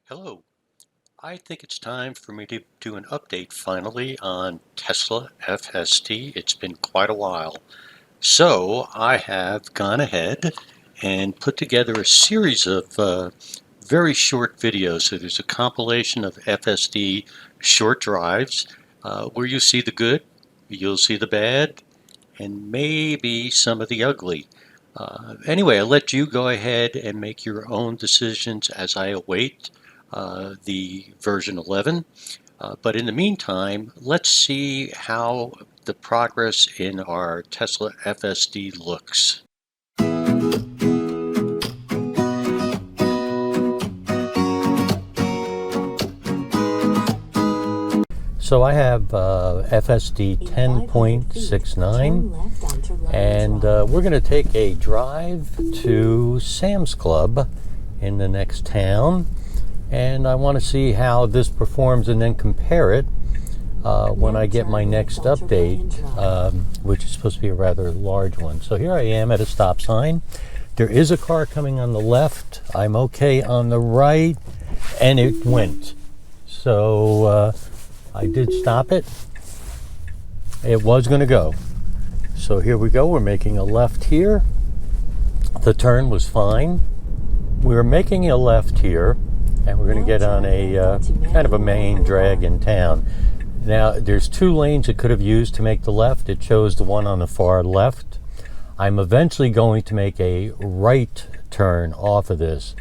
Hello. I think it's time for me to do an update finally on Tesla FSD. It's been quite a while. So I have gone ahead and put together a series of very short videos. So there's a compilation of FSD short drives where you see the good, you'll see the bad, and maybe some of the ugly. Anyway, I'll let you go ahead and make your own decisions as I await the version 11. But in the meantime, let's see how the progress in our Tesla FSD looks. So I have FSD 10.69, and we're going to take a drive to Sam's Club in the next town, and I want to see how this performs and then compare it when I get my next update, which is supposed to be a rather large one. So here I am at a stop sign. There is a car coming on the left. I'm okay on the right, and it went. So I did stop it. It was going to go. So here we go. We're making a left here. The turn was fine. We're making a left here, and we're going to get on a kind of a main drag in town. Now, there's two lanes it could have used to make the left. It chose the one on the far left. I'm eventually going to make a right turn off of this.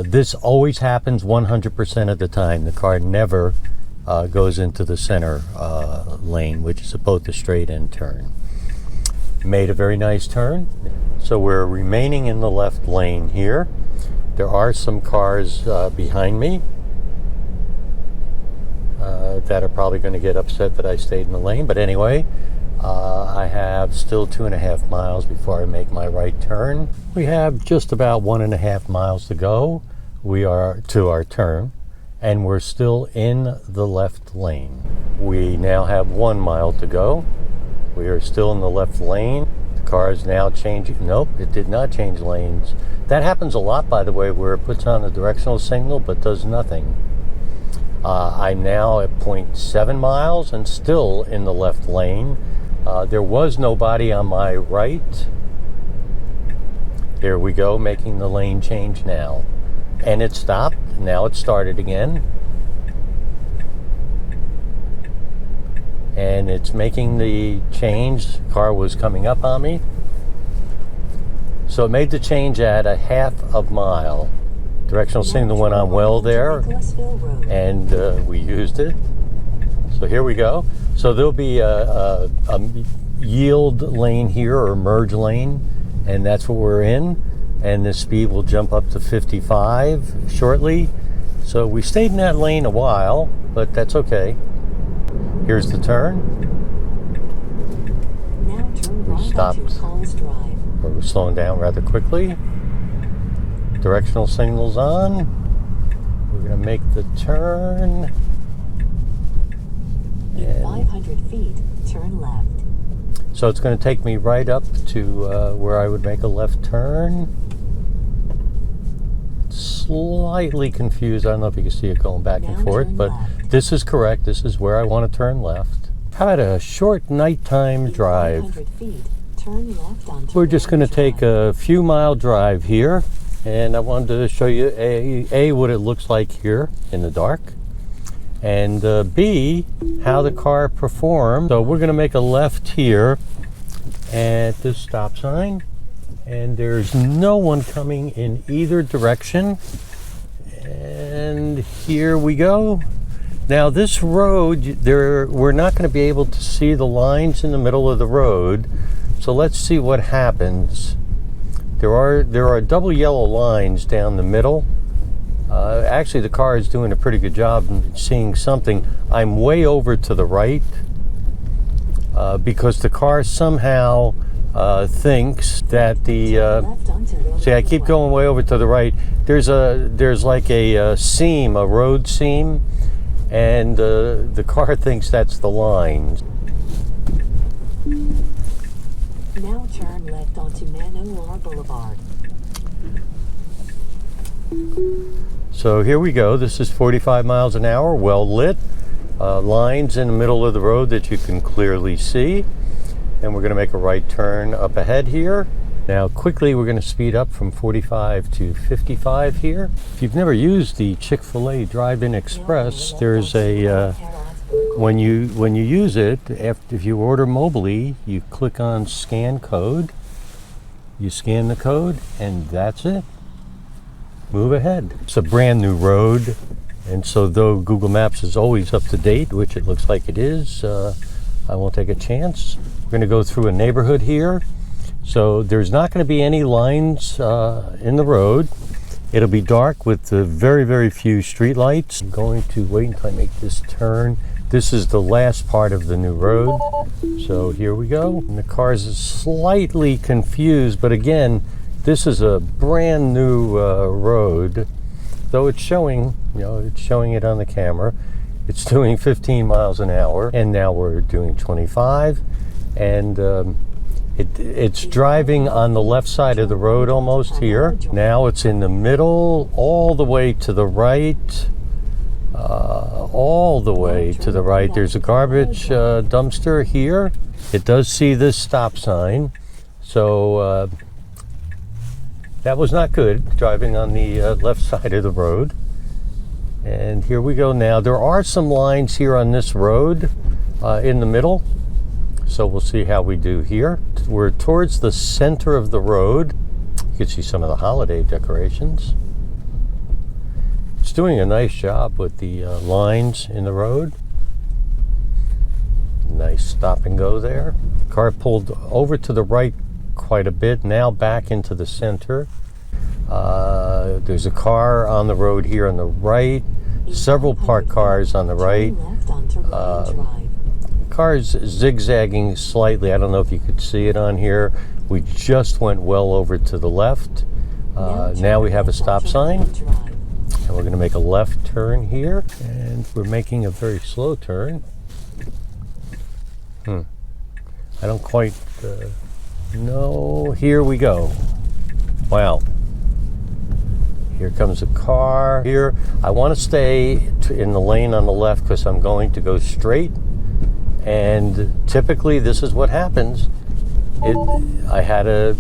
This always happens 100% of the time. The car never goes into the center lane, which is both a straight-in turn. Made a very nice turn. So we're remaining in the left lane here. There are some cars behind me that are probably going to get upset that I stayed in the lane. But anyway, I have still 2.5 miles before I make my right turn. We have just about 1.5 miles to go. We are to our turn, and we're still in the left lane. We now have 1 mile to go. We are still in the left lane. The car is now changing. Nope, it did not change lanes. That happens a lot, by the way, where it puts on the directional signal but does nothing. I'm now at 0.7 miles and still in the left lane. There was nobody on my right. Here we go, making the lane change now. And it stopped. Now it started again. And it's making the change. The car was coming up on me. So it made the change at 1/2 mile. Directional signal went on well there, and we used it. So here we go. So there'll be a yield lane here, or merge lane, and that's what we're in. And the speed will jump up to 55 shortly. So we stayed in that lane a while, but that's okay. Here's the turn. We stopped. We're slowing down rather quickly. Directional signal's on. We're going to make the turn. In 500 feet, turn left. So it's going to take me right up to where I would make a left turn. Slightly confused. I don't know if you can see it going back and forth, but this is correct. This is where I want to turn left. How about a short nighttime drive? 500 feet, turn left onto We're just going to take a few mile drive here, and I wanted to show you A, what it looks like here in the dark, and B, how the car performed. So we're going to make a left here at this stop sign, and there's no one coming in either direction. And here we go. Now this road, we're not going to be able to see the lines in the middle of the road. So let's see what happens. There are double yellow lines down the middle. Actually, the car is doing a pretty good job in seeing something. I'm way over to the right because the car somehow thinks that the see, I keep going way over to the right. There's like a seam, a road seam, and the car thinks that's the line. Now turn left onto Manoir Boulevard. So here we go. This is 45 miles an hour, well lit. Lines in the middle of the road that you can clearly see. And we're going to make a right turn up ahead here. Now quickly we're going to speed up from 45 to 55 here. If you've never used the Chick-fil-A Drive-In Express, there's a when you use it, if you order mobily, you click on scan code, you scan the code, and that's it. Move ahead. It's a brand new road, and so though Google Maps is always up to date, which it looks like it is, I won't take a chance. We're going to go through a neighborhood here. So there's not going to be any lines in the road. It'll be dark with very, very few street lights. I'm going to wait until I make this turn. This is the last part of the new road. So here we go. And the car's slightly confused, but again, this is a brand new road. Though it's showing, it's showing it on the camera. It's doing 15 miles an hour, and now we're doing 25. And it's driving on the left side of the road almost here. Now it's in the middle, all the way to the right. All the way to the right. There's a garbage dumpster here. It does see this stop sign. So that was not good, driving on the left side of the road. And here we go now. There are some lines here on this road in the middle. So we'll see how we do here. We're towards the center of the road. You can see some of the holiday decorations. It's doing a nice job with the lines in the road. Nice stop and go there. Car pulled over to the right quite a bit, now back into the center. There's a car on the road here on the right. Several parked cars on the right. Car's zigzagging slightly. I don't know if you could see it on here. We just went well over to the left. Now we have a stop sign. And we're going to make a left turn here. And we're making a very slow turn. I don't quite know. Here we go. Wow. Here comes a car. Here, I want to stay in the lane on the left because I'm going to go straight. And typically this is what happens. I had to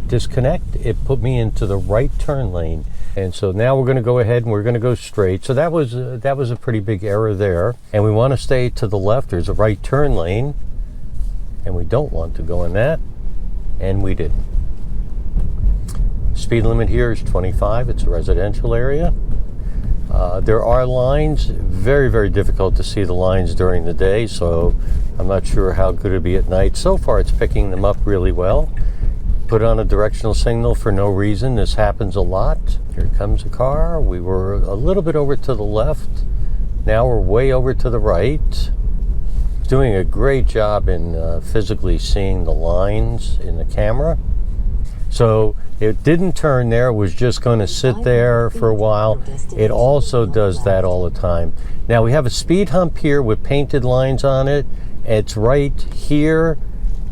disconnect. It put me into the right turn lane. And so now we're going to go ahead and we're going to go straight. So that was a pretty big error there. And we want to stay to the left. There's a right turn lane. And we don't want to go in that. And we did. Speed limit here is 25. It's a residential area. There are lines. Very, very difficult to see the lines during the day, so I'm not sure how good it'll be at night. So far, it's picking them up really well. Put on a directional signal for no reason. This happens a lot. Here comes a car. We were a little bit over to the left. Now we're way over to the right. Doing a great job in physically seeing the lines in the camera. So it didn't turn there, it was just going to sit there for a while. It also does that all the time. Now we have a speed hump here with painted lines on it. It's right here,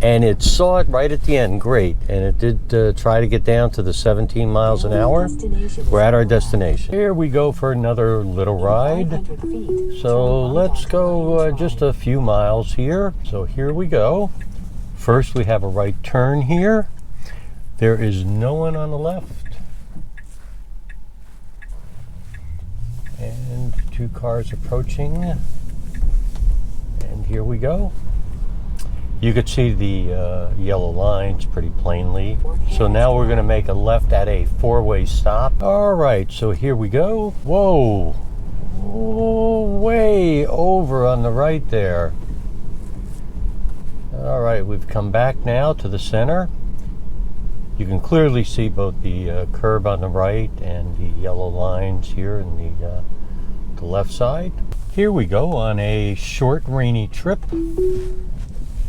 and it saw it right at the end. Great. And it did try to get down to the 17 miles an hour. We're at our destination. Here we go for another little ride. So let's go just a few miles here. So here we go. First we have a right turn here. There is no one on the left. And two cars approaching. And here we go. You could see the yellow lines pretty plainly. So now we're going to make a left at a four-way stop. All right, so here we go. Whoa. Oh, way over on the right there. All right, we've come back now to the center. You can clearly see both the curb on the right and the yellow lines here in the left side. Here we go on a short rainy trip.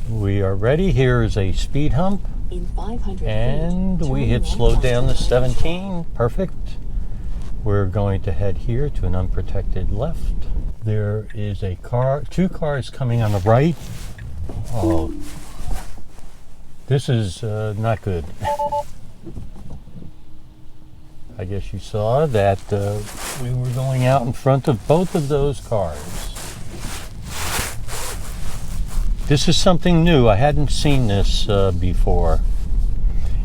We are ready. Here is a speed hump. In 500 And feet, we turn hit left slow onto down the to right 17. Perfect. We're going to head here to an unprotected left. There is a car, two cars coming on the right. Oh, this is not good. I guess you saw that we were going out in front of both of those cars. This is something new. I hadn't seen this before.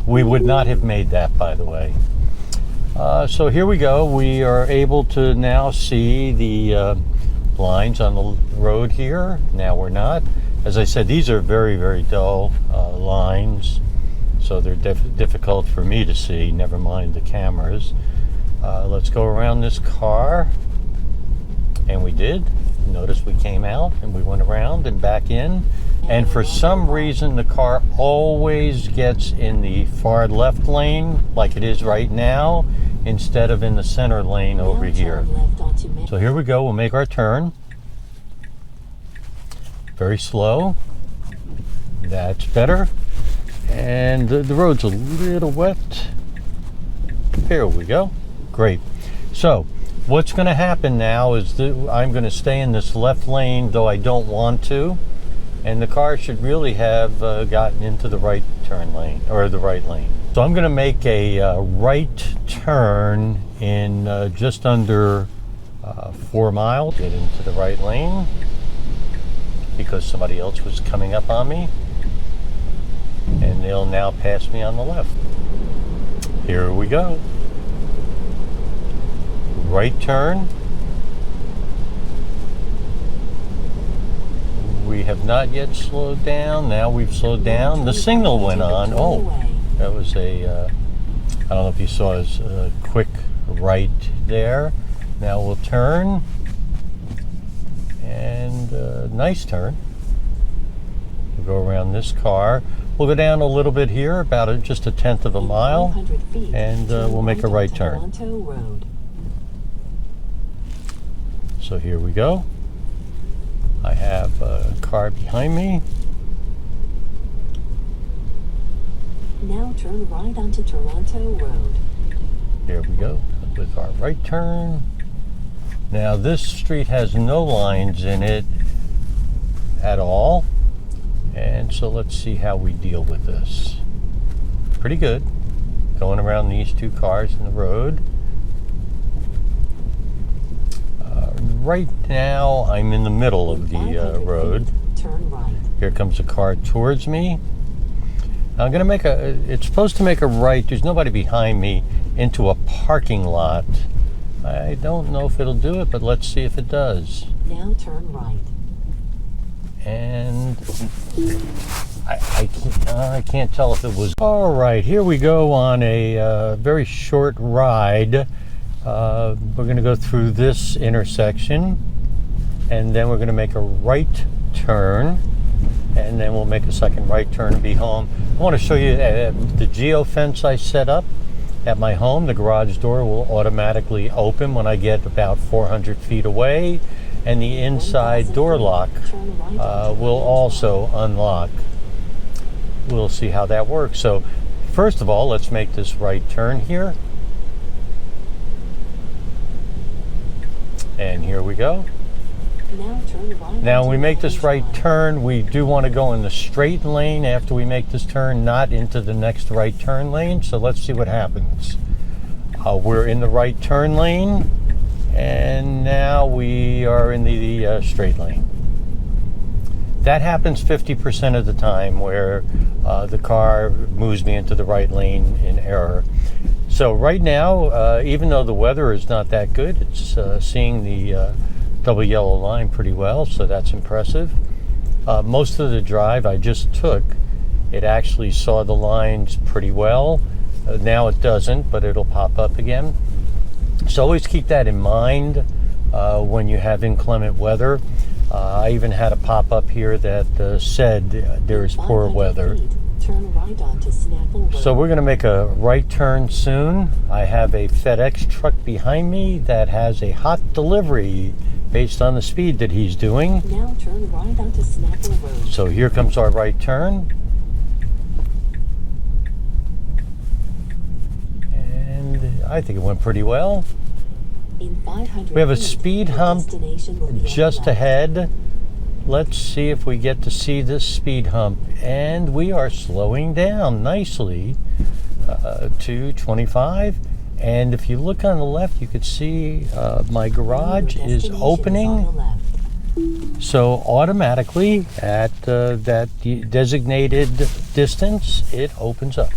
We would not have made that, by the way. So here we go. We are able to now see the lines on the road here. Now we're not. As I said, these are very, very dull lines, so they're difficult for me to see, never mind the cameras. Let's go around this car, and we did. Notice we came out and we went around and back in, and for some reason the car always gets in the far left lane like it is right now instead of in the center lane over here. So here we go. We'll make our turn. Very slow. That's better. And the road's a little wet. Here we go. Great. So what's going to happen now is that I'm going to stay in this left lane, though I don't want to. And the car should really have gotten into the right turn lane, or the right lane. So I'm going to make a right turn in just under 4 miles. Get into the right lane because somebody else was coming up on me. And they'll now pass me on the left. Here we go. Right turn. We have not yet slowed down. Now we've slowed down. The signal went on. Oh, that was a, I don't know if you saw his quick right there. Now we'll turn. And nice turn. We'll go around this car. We'll go down a little bit here, about just a tenth of a mile, and we'll make a right turn. So here we go. I have a car behind me. Now turn right onto Toronto Road. Here we go with our right turn. Now this street has no lines in it at all. And so let's see how we deal with this. Pretty good. Going around these two cars in the road. Right now, I'm in the middle of the road. Turn right. Here comes a car towards me. I'm going to make it's supposed to make a right. There's nobody behind me into a parking lot. I don't know if it'll do it, but let's see if it does. Now turn right. And I can't tell if it was. All right, here we go on a very short ride. We're going to go through this intersection, and then we're going to make a right turn, and then we'll make a second right turn and be home. I want to show you the geofence I set up at my home. The garage door will automatically open when I get about 400 feet away, and the inside door lock will also unlock. We'll see how that works. So first of all, let's make this right turn here. And here we go. Now when we make this right turn, we do want to go in the straight lane after we make this turn, not into the next right turn lane. So let's see what happens. We're in the right turn lane, and now we are in the straight lane. That happens 50% of the time, where the car moves me into the right lane in error. So right now, even though the weather is not that good, it's seeing the double yellow line pretty well, so that's impressive. Most of the drive I just took, it actually saw the lines pretty well. Now it doesn't, but it'll pop up again. So always keep that in mind when you have inclement weather. I even had a pop-up here that said there is poor weather. Turn right onto Snapple Road. So we're going to make a right turn soon. I have a FedEx truck behind me that has a hot delivery based on the speed that he's doing. Now turn right onto Snapple Road. So here comes our right turn. And I think it went pretty well. In 500 We have a feet, speed your hump destination will be just on the left. ahead. Let's see if we get to see this speed hump. And we are slowing down nicely to 25. And if you look on the left, you could see my Your garage is destination opening. on the left. So automatically at that designated distance, it opens up.